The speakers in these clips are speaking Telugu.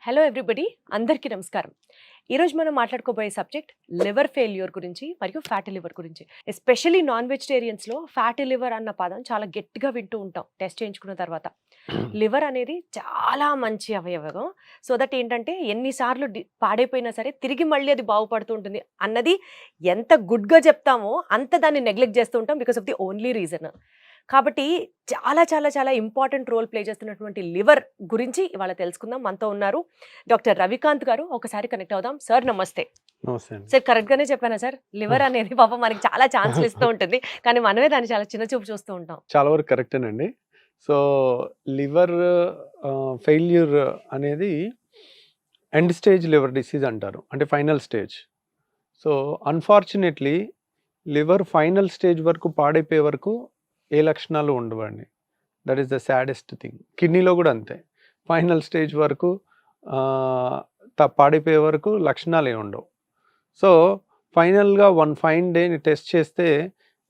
హలో ఎవ్రీబడి, అందరికీ నమస్కారం. ఈరోజు మనం మాట్లాడుకోబోయే సబ్జెక్ట్ లివర్ ఫెయిల్యూర్ గురించి మరియు ఫ్యాటీ లివర్ గురించి. ఎస్పెషల్లీ నాన్ వెజిటేరియన్స్లో ఫ్యాటీ లివర్ అన్న పదం చాలా గట్టిగా వింటూ ఉంటాం టెస్ట్ చేయించుకున్న తర్వాత. లివర్ అనేది చాలా మంచి అవయవం. సో దట్ ఏంటంటే ఎన్నిసార్లు పాడైపోయినా సరే తిరిగి మళ్ళీ అది బాగుపడుతూ ఉంటుంది అన్నది ఎంత గుడ్గా చెప్తామో అంత దాన్ని నెగ్లెక్ట్ చేస్తూ ఉంటాం because of the only reason. కాబట్టి చాలా చాలా చాలా ఇంపార్టెంట్ రోల్ ప్లే చేస్తున్నటువంటి లివర్ గురించి ఇవాళ తెలుసుకుందాం. మనతో ఉన్నారు డాక్టర్ రవికాంత్ గారు. ఒకసారి కనెక్ట్ అవుదాం. సార్ నమస్తే. సార్ కరెక్ట్ గానే చెప్పానా సార్? లివర్ అనేది పాపం మనకి చాలా ఛాన్స్లు ఇస్తూ ఉంటుంది, కానీ మనమే దాన్ని చాలా చిన్న చూపు చూస్తూ ఉంటాం. చాలా వరకు కరెక్టేనండి. సో లివర్ ఫెయిల్యూర్ అనేది ఎండ్ స్టేజ్ లివర్ డిసీజ్ అంటారు, అంటే final stage. So unfortunately liver final stage వరకు పాడైపోయే వరకు ఏ లక్షణాలు ఉండవండి. That is the saddest thing. కిడ్నీలో కూడా అంతే, ఫైనల్ స్టేజ్ వరకు పాడైపోయే వరకు లక్షణాలు ఏమి ఉండవు. సో ఫైనల్గా వన్ ఫైన్ డేని టెస్ట్ చేస్తే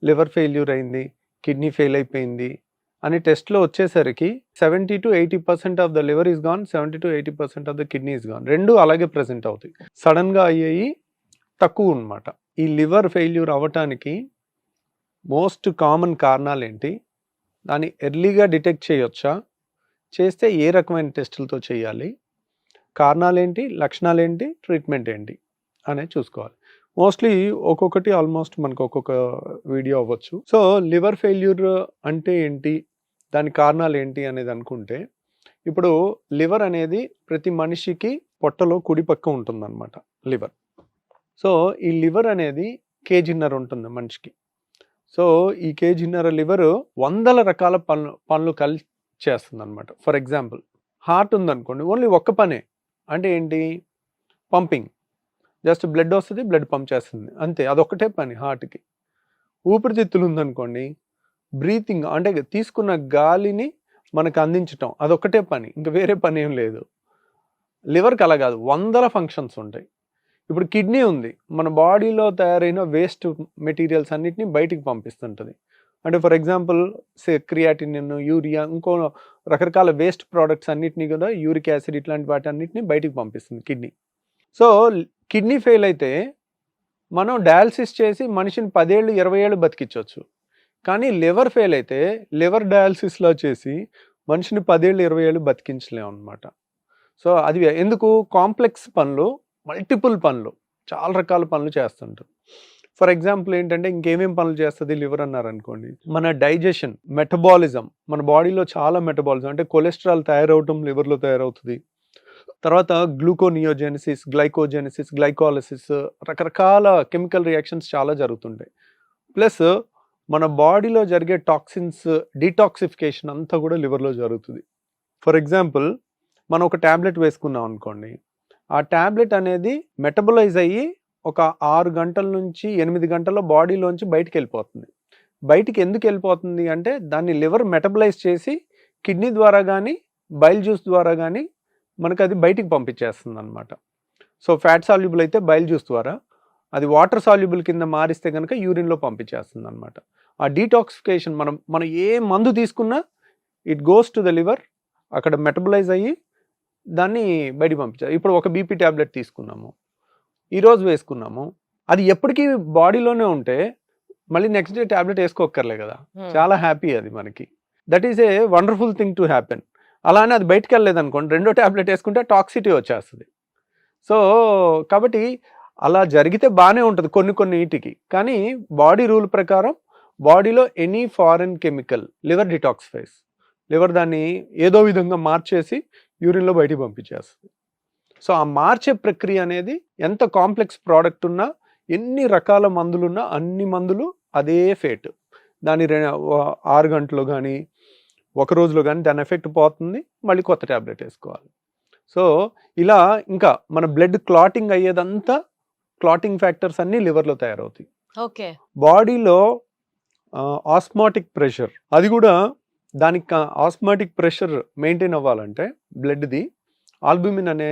లివర్ ఫెయిల్యూర్ అయింది, కిడ్నీ ఫెయిల్ అయిపోయింది అని టెస్ట్లో వచ్చేసరికి 70 to 80% of the liver is gone, 70 to 80% of the kidney is gone. రెండు అలాగే ప్రజెంట్ అవుతాయి. సడన్గా అయ్యేవి తక్కువ అన్నమాట. ఈ లివర్ ఫెయిల్యూర్ అవ్వటానికి మోస్ట్ కామన్ కారణాలు ఏంటి, దాన్ని ఎర్లీగా డిటెక్ట్ చేయొచ్చా, చేస్తే ఏ రకమైన టెస్టులతో చేయాలి, కారణాలు ఏంటి, లక్షణాలు ఏంటి, ట్రీట్మెంట్ ఏంటి అనేది చూసుకోవాలి. మోస్ట్లీ ఒక్కొక్కటి ఆల్మోస్ట్ మనకు ఒక్కొక్క వీడియో అవ్వచ్చు. సో లివర్ ఫెయిల్యూర్ అంటే ఏంటి, దాని కారణాలు ఏంటి అనేది అనుకుంటే, ఇప్పుడు లివర్ అనేది ప్రతి మనిషికి పొట్టలో కుడి పక్క ఉంటుందన్నమాట లివర్. సో ఈ లివర్ అనేది కేజీన్నర ఉంటుంది మనిషికి. సో ఈ కేజీన్నర లివర్ వందల రకాల పనులు కలిసి చేస్తుంది అనమాట. ఫర్ ఎగ్జాంపుల్ హార్ట్ ఉందనుకోండి, ఓన్లీ ఒక్క పనే, అంటే ఏంటి, పంపింగ్. జస్ట్ బ్లడ్ వస్తుంది, బ్లడ్ పంప్ చేస్తుంది, అంతే, అదొక్కటే పని హార్ట్కి. ఊపిరితిత్తులు ఉందనుకోండి, బ్రీతింగ్, అంటే తీసుకున్న గాలిని మనకు అందించటం, అదొక్కటే పని, ఇంకా వేరే పని ఏం లేదు. లివర్కి అలా కాదు, వందల ఫంక్షన్స్ ఉంటాయి. ఇప్పుడు కిడ్నీ ఉంది, మన బాడీలో తయారైన వేస్ట్ మెటీరియల్స్ అన్నిటిని బయటికి పంపిస్తుంటుంది. అంటే ఫర్ ఎగ్జాంపుల్ క్రియాటినిన్, యూరియా, ఇంకో రకరకాల వేస్ట్ ప్రోడక్ట్స్ అన్నిటినీ కూడా, యూరిక్ యాసిడ్, ఇట్లాంటి వాటి అన్నిటిని బయటికి పంపిస్తుంది కిడ్నీ. సో కిడ్నీ ఫెయిల్ అయితే మనం డయాలసిస్ చేసి మనిషిని 10 ఏళ్ళు 20 ఏళ్ళు బతికించవచ్చు. కానీ లివర్ ఫెయిల్ అయితే లివర్ డయాలసిస్లో చేసి మనిషిని 10 ఏళ్ళు 20 ఏళ్ళు బతికించలేము అనమాట. సో అది ఎందుకు, కాంప్లెక్స్ పనులు, మల్టిపుల్ పనులు, చాలా రకాల పనులు చేస్తుంటారు. ఫర్ ఎగ్జాంపుల్ ఏంటంటే, ఇంకేమేం పనులు చేస్తుంది లివర్ అన్నారు అనుకోండి, మన డైజెషన్, మెటబాలిజం, మన బాడీలో చాలా మెటబాలిజం, అంటే కొలెస్ట్రాల్ తయారవటం లివర్లో తయారవుతుంది. తర్వాత గ్లూకోనియోజెనిసిస్, గ్లైకోజెనిసిస్, గ్లైకాలసిస్, రకరకాల కెమికల్ రియాక్షన్స్ చాలా జరుగుతుంటాయి. ప్లస్ మన బాడీలో జరిగే టాక్సిన్స్ డీటాక్సిఫికేషన్ అంతా కూడా లివర్లో జరుగుతుంది. ఫర్ ఎగ్జాంపుల్ మనం ఒక ట్యాబ్లెట్ వేసుకున్నాం అనుకోండి, ఆ ట్యాబ్లెట్ అనేది మెటబలైజ్ అయ్యి ఒక 6 గంటల నుంచి 8 గంటల్లో బాడీలోంచి బయటికి వెళ్ళిపోతుంది. బయటికి ఎందుకు వెళ్ళిపోతుంది అంటే, దాన్ని లివర్ మెటబలైజ్ చేసి కిడ్నీ ద్వారా కానీ బైల్ జ్యూస్ ద్వారా కానీ మనకు అది బయటికి పంపించేస్తుంది అనమాట. సో ఫ్యాట్ సాల్యుబుల్ అయితే బైల్ జ్యూస్ ద్వారా, అది వాటర్ సాల్యుబుల్ కింద మారిస్తే కనుక యూరిన్లో పంపించేస్తుంది అనమాట. ఆ డీటాక్సిఫికేషన్, మనం ఏ మందు తీసుకున్నా it goes to the liver, అక్కడ మెటబలైజ్ అయ్యి దాన్ని బయటికి పంపించాలి. ఇప్పుడు ఒక బీపీ ట్యాబ్లెట్ తీసుకున్నాము, ఈరోజు వేసుకున్నాము, అది ఎప్పటికీ బాడీలోనే ఉంటే మళ్ళీ నెక్స్ట్ డే ట్యాబ్లెట్ వేసుకోక్కర్లే కదా, చాలా హ్యాపీ అది మనకి. That is a wonderful thing to happen. అలానే అది బయటకు వెళ్ళలేదు అనుకోండి, రెండో ట్యాబ్లెట్ వేసుకుంటే టాక్సిటీ వచ్చేస్తుంది. సో కాబట్టి అలా జరిగితే బాగానే ఉంటుంది కొన్ని వీటికి, కానీ బాడీ రూల్ ప్రకారం బాడీలో any foreign chemical liver detoxifies, liver దాన్ని ఏదో విధంగా మార్చేసి యూరిన్లో బయటికి పంపించేస్తుంది. సో ఆ మార్చే ప్రక్రియ అనేది ఎంత కాంప్లెక్స్ ప్రోడక్ట్ ఉన్నా, ఎన్ని రకాల మందులున్నా, అన్ని మందులు అదే ఫేట్, దాని 6 గంటలు కానీ 1 రోజులో కానీ దాని ఎఫెక్ట్ పోతుంది, మళ్ళీ కొత్త ట్యాబ్లెట్ వేసుకోవాలి. సో ఇలా ఇంకా మన బ్లడ్ క్లాటింగ్ అయ్యేదంతా, క్లాటింగ్ ఫ్యాక్టర్స్ అన్నీ లివర్లో తయారవుతాయి. ఓకే. బాడీలో ఆస్మాటిక్ ప్రెషర్, అది కూడా దానికి ఆస్మాటిక్ ప్రెషర్ మెయింటైన్ అవ్వాలంటే బ్లడ్ది ఆల్బుమిన్ అనే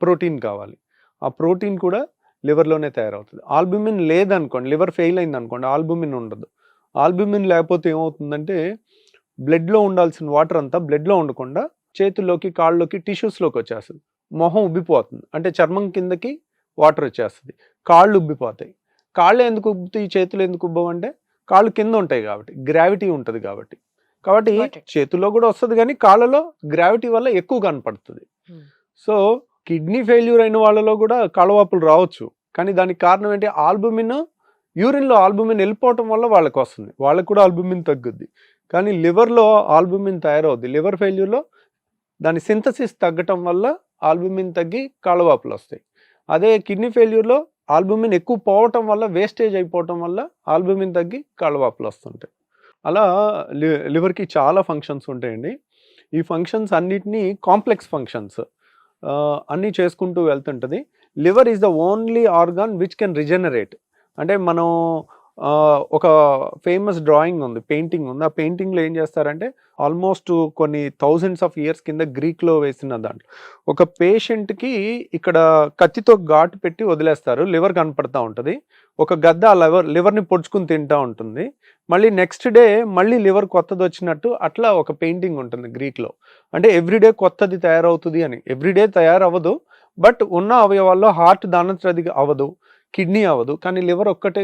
ప్రోటీన్ కావాలి. ఆ ప్రోటీన్ కూడా లివర్లోనే తయారవుతుంది. ఆల్బుమిన్ లేదనుకోండి, లివర్ ఫెయిల్ అయింది అనుకోండి, ఆల్బుమిన్ ఉండదు. ఆల్బుమిన్ లేకపోతే ఏమవుతుందంటే, బ్లడ్లో ఉండాల్సిన వాటర్ అంతా బ్లడ్లో ఉండకుండా చేతుల్లోకి, కాళ్ళలోకి, టిష్యూస్లోకి వచ్చేస్తుంది. మొహం ఉబ్బిపోతుంది, అంటే చర్మం కిందకి వాటర్ వచ్చేస్తుంది, కాళ్ళు ఉబ్బిపోతాయి. కాళ్ళు ఎందుకు ఉబ్బుతాయి, చేతులు ఎందుకు ఉబ్బవు అంటే కాళ్ళు కింద ఉంటాయి కాబట్టి, గ్రావిటీ ఉంటుంది కాబట్టి. కాబట్టి Got it. చేతుల్లో కూడా వస్తుంది కానీ కాళ్ళలో గ్రావిటీ వల్ల ఎక్కువ కనపడుతుంది. సో కిడ్నీ ఫెయిల్యూర్ అయిన వాళ్ళలో కూడా కాళ్ళవాపులు రావచ్చు, కానీ దానికి కారణం ఏంటి, ఆల్బుమిన్, యూరిన్లో ఆల్బుమిన్ వెళ్ళిపోవటం వల్ల వాళ్ళకి వస్తుంది, వాళ్ళకి కూడా ఆల్బుమిన్ తగ్గుద్ది. కానీ లివర్లో ఆల్బుమిన్ తయారవుద్ది. లివర్ ఫెయిల్యూర్లో దాని సింథసిస్ తగ్గటం వల్ల ఆల్బుమిన్ తగ్గి కాళ్ళవాపులు వస్తాయి. అదే కిడ్నీ ఫెయిల్యూర్లో ఆల్బుమిన్ ఎక్కువ పోవటం వల్ల, వేస్టేజ్ అయిపోవటం వల్ల ఆల్బుమిన్ తగ్గి కాళ్ళవాపులు వస్తుంటాయి. అలా లివర్కి చాలా ఫంక్షన్స్ ఉంటాయండి. ఈ ఫంక్షన్స్ అన్నిటినీ కాంప్లెక్స్ ఫంక్షన్స్ అన్నీ చేసుకుంటూ వెళ్తుంటుంది. Liver is the only organ which can regenerate. అంటే మనం ఒక ఫేమస్ డ్రాయింగ్ ఉంది, పెయింటింగ్ ఉంది. ఆ పెయింటింగ్లో ఏం చేస్తారంటే ఆల్మోస్ట్ కొన్ని థౌజండ్స్ ఆఫ్ ఇయర్స్ కింద గ్రీక్లో వేసిన దాంట్లో ఒక పేషెంట్కి ఇక్కడ కత్తితో ఘాటు పెట్టి వదిలేస్తారు, లివర్ కనపడతా ఉంటుంది. ఒక గద్ద ఆ లివర్ని పొడుచుకుని తింటూ ఉంటుంది. మళ్ళీ నెక్స్ట్ డే మళ్ళీ లివర్ కొత్తది వచ్చినట్టు అట్లా ఒక పెయింటింగ్ ఉంటుంది గ్రీక్లో. అంటే ఎవ్రీడే కొత్తది తయారవుతుంది అని. ఎవ్రీడే తయారవ్వదు, బట్ ఉన్న అవయవాల్లో హార్ట్ దానంతది అవ్వదు, కిడ్నీ అవ్వదు, కానీ లివర్ ఒక్కటే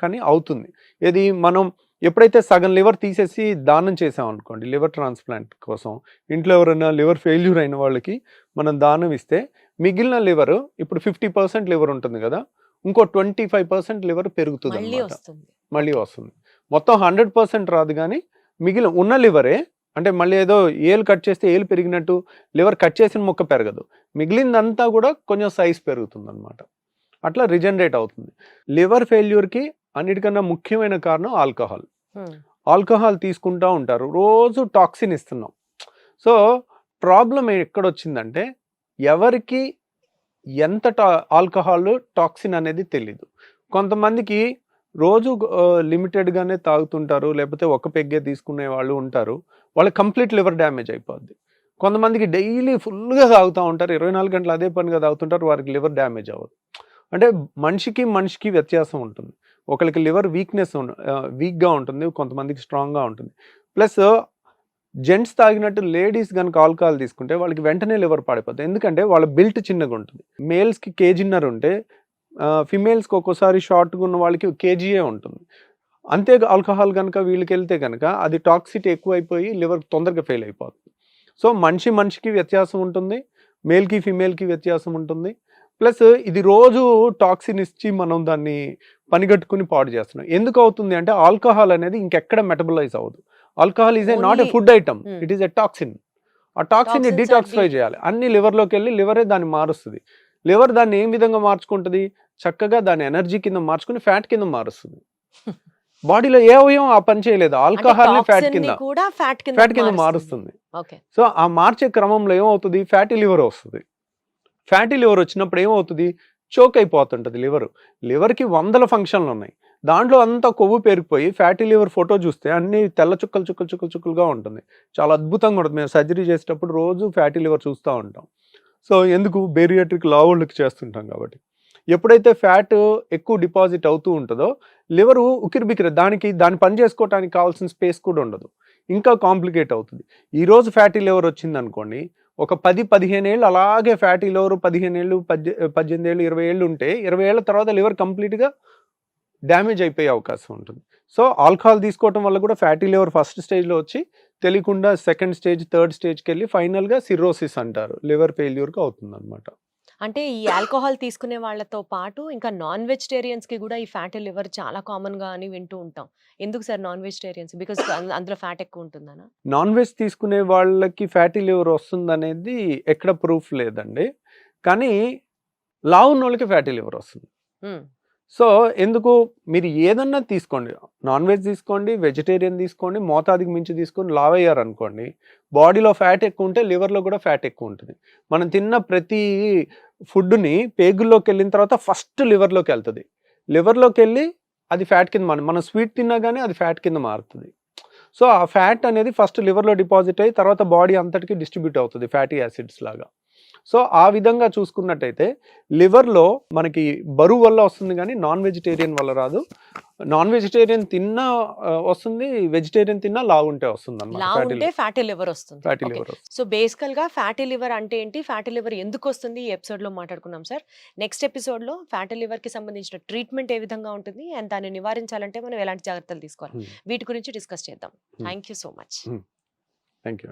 కానీ అవుతుంది. ఇది మనం ఎప్పుడైతే సగం లివర్ తీసేసి దానం చేసాం అనుకోండి, లివర్ ట్రాన్స్ప్లాంట్ కోసం, ఇంట్లో ఎవరైనా లివర్ ఫెయిల్యూర్ అయిన వాళ్ళకి మనం దానం ఇస్తే మిగిలిన లివర్, ఇప్పుడు 50% లివర్ ఉంటుంది కదా, ఇంకో 25% లివర్ పెరుగుతుంది అన్నమాట, మళ్ళీ వస్తుంది. మొత్తం 100% రాదు, కానీ మిగిలిన ఉన్న లివరే, అంటే మళ్ళీ ఏదో ఏలు కట్ చేస్తే ఏలు పెరిగినట్టు లివర్ కట్ చేసిన మొక్క పెరగదు, మిగిలిందంతా కూడా కొంచెం సైజ్ పెరుగుతుంది అనమాట. అట్లా రిజనరేట్ అవుతుంది. లివర్ ఫెయిల్యూర్కి అన్నిటికన్నా ముఖ్యమైన కారణం ఆల్కహాల్. ఆల్కహాల్ తీసుకుంటూ ఉంటారు, రోజు టాక్సిన్ ఇస్తున్నాం. సో ప్రాబ్లం ఎక్కడొచ్చిందంటే ఎవరికి ఎంత ఆల్కహాల్ టాక్సిన్ అనేది తెలీదు. కొంతమందికి రోజు లిమిటెడ్గానే తాగుతుంటారు, లేకపోతే ఒక పెగ్గే తీసుకునే వాళ్ళు ఉంటారు, వాళ్ళకి కంప్లీట్ లివర్ డ్యామేజ్ అయిపోద్ది. కొంతమందికి డైలీ ఫుల్గా తాగుతూ ఉంటారు, 24 గంటలు అదే పనిగా తాగుతుంటారు, వారికి లివర్ డ్యామేజ్ అవ్వదు. అంటే మనిషికి వ్యత్యాసం ఉంటుంది. ఒకరికి లివర్ వీక్గా ఉంటుంది, కొంతమందికి స్ట్రాంగ్గా ఉంటుంది. ప్లస్ జెంట్స్ తాగినట్టు లేడీస్ కనుక ఆల్కహాల్ తీసుకుంటే వాళ్ళకి వెంటనే లివర్ పాడిపోతుంది, ఎందుకంటే వాళ్ళ బిల్ట్ చిన్నగా ఉంటుంది. మేల్స్కి కేజీన్నర ఉంటే ఫిమేల్స్కి ఒక్కోసారి షార్ట్గా ఉన్న వాళ్ళకి కేజీయే ఉంటుంది. అంతే ఆల్కహాల్ కనుక వీళ్ళకి వెళ్తే కనుక అది టాక్సిటీ ఎక్కువైపోయి లివర్ తొందరగా ఫెయిల్ అయిపోతుంది. సో మనిషికి వ్యత్యాసం ఉంటుంది, మేల్కి ఫిమేల్కి వ్యత్యాసం ఉంటుంది. ప్లస్ ఇది రోజు టాక్సిన్ ఇచ్చి మనం దాన్ని పనిగట్టుకుని పాడు చేస్తున్నాం. ఎందుకు అవుతుంది అంటే ఆల్కహాల్ అనేది ఇంకెక్కడ మెటబలైజ్ అవ్వదు. Alcohol is not a food item, it is a toxin. ఆ టాక్సిన్ని డిటాక్సిఫై చేయాలి, అన్ని లివర్లోకి వెళ్ళి లివరే దాన్ని మారుస్తుంది. లివర్ దాన్ని ఏం విధంగా మార్చుకుంటుంది, చక్కగా దాన్ని ఎనర్జీ కింద మార్చుకుని ఫ్యాట్ కింద మారుస్తుంది. బాడీలో ఏ అవయవం ఆ పని చేయలేదు, ఆల్కహాల్ ని ఫ్యాట్ కింద మారుస్తుంది. సో ఆ మార్చే క్రమంలో ఏమవుతుంది, ఫ్యాటీ లివర్ వస్తుంది. ఫ్యాటీ లివర్ వచ్చినప్పుడు ఏమవుతుంది, చోక్ అయిపోతుంటుంది లివర్కి 100 ఫంక్షన్లు ఉన్నాయి, దాంట్లో అంతా కొవ్వు పెరిగిపోయి ఫ్యాటీ లివర్ ఫోటో చూస్తే అన్ని తెల్ల చుక్కలుగా ఉంటుంది, చాలా అద్భుతంగా ఉంటుంది. మేము సర్జరీ చేసేటప్పుడు రోజు ఫ్యాటీ లివర్ చూస్తూ ఉంటాం. సో ఎందుకు, బేరియాట్రిక్ లావుళ్ళకి చేస్తుంటాం కాబట్టి. ఎప్పుడైతే ఫ్యాట్ ఎక్కువ డిపాజిట్ అవుతూ ఉంటుందో లివరు ఉక్కిరిబిక్కిరి, దాన్ని పని చేసుకోవడానికి కావాల్సిన స్పేస్ కూడా ఉండదు, ఇంకా కాంప్లికేట్ అవుతుంది. ఈరోజు ఫ్యాటీ లివర్ వచ్చింది అనుకోండి, ఒక 10-15 ఏళ్ళు అలాగే ఫ్యాటీ లివర్, 15 ఏళ్ళు 18 ఏళ్ళు 20 ఏళ్ళు ఉంటే 20 ఏళ్ళ తర్వాత లివర్ కంప్లీట్గా డ్యామేజ్ అయిపోయే అవకాశం ఉంటుంది. సో ఆల్కహాల్ తీసుకోవటం వల్ల కూడా ఫ్యాటీ లివర్ ఫస్ట్ స్టేజ్లో వచ్చి తెలియకుండా సెకండ్ స్టేజ్, థర్డ్ స్టేజ్కి వెళ్ళి ఫైనల్గా సిర్రోసిస్ అంటారు, లివర్ ఫెయిల్యూర్గా అవుతుంది అనమాట. అంటే ఈ ఆల్కహాల్ తీసుకునే వాళ్ళతో పాటు ఇంకా నాన్ వెజిటేరియన్స్ కి కూడా ఈ ఫ్యాటీ లివర్ చాలా కామన్ గా అని వింటూ ఉంటాం. ఎందుకు సార్ నాన్ వెజిటేరియన్స్? బికాస్ అందులో ఫ్యాట్ ఎక్కువ ఉంటుందనా? నాన్ వెజ్ తీసుకునే వాళ్ళకి ఫ్యాటీ లివర్ వస్తుంది అనేది ఎక్కడ ప్రూఫ్ లేదండి, కానీ లావు ఉన్న వాళ్ళకి ఫ్యాటీ లివర్ వస్తుంది. సో ఎందుకు, మీరు ఏదన్నా తీసుకోండి, నాన్ వెజ్ తీసుకోండి, వెజిటేరియన్ తీసుకోండి, మోతాదుకి మించి తీసుకొని లావ్ అయ్యారు అనుకోండి, బాడీలో ఫ్యాట్ ఎక్కువ ఉంటే లివర్లో కూడా ఫ్యాట్ ఎక్కువ ఉంటుంది. మనం తిన్న ప్రతి ఫుడ్ని పేగుల్లోకి వెళ్ళిన తర్వాత ఫస్ట్ లివర్లోకి వెళ్తుంది, లివర్లోకి వెళ్ళి అది ఫ్యాట్ కింద మనం స్వీట్ తిన్నా కానీ అది ఫ్యాట్ కింద మారుతుంది. సో ఆ ఫ్యాట్ అనేది ఫస్ట్ లివర్లో డిపాజిట్ అయ్యి తర్వాత బాడీ అంతటికి డిస్ట్రిబ్యూట్ అవుతుంది ఫ్యాటీ యాసిడ్స్ లాగా. సో ఆ విధంగా చూసుకున్నట్టయితే లివర్లో మనకి బరువు వల్ల వస్తుంది కానీ నాన్ వెజిటేరియన్ వల్ల రాదు. నాన్ వెజిటేరియన్ తిన్నా వస్తుంది, వెజిటేరియన్ తిన్నా లావు ఉంటే వస్తుంది లా ఉంటే ఫ్యాటీ లివర్ వస్తుంది. Fatty Okay. లివర్. సో బేసికల్ గా ఫ్యాటీ లివర్ అంటే ఏంటి, ఫ్యాటీ లివర్ ఎందుకు వస్తుంది, ఈ ఎపిసోడ్ లో మాట్లాడుకున్నాం సార్. నెక్స్ట్ ఎపిసోడ్ లో ఫ్యాటీ లివర్ కి సంబంధించిన ట్రీట్మెంట్ ఏ విధంగా ఉంటుంది అండ్ దాన్ని నివారించాలంటే మనం ఎలాంటి జాగ్రత్తలు తీసుకోవాలి వీటి గురించి డిస్కస్ చేద్దాం. Thank you so much. Thank you.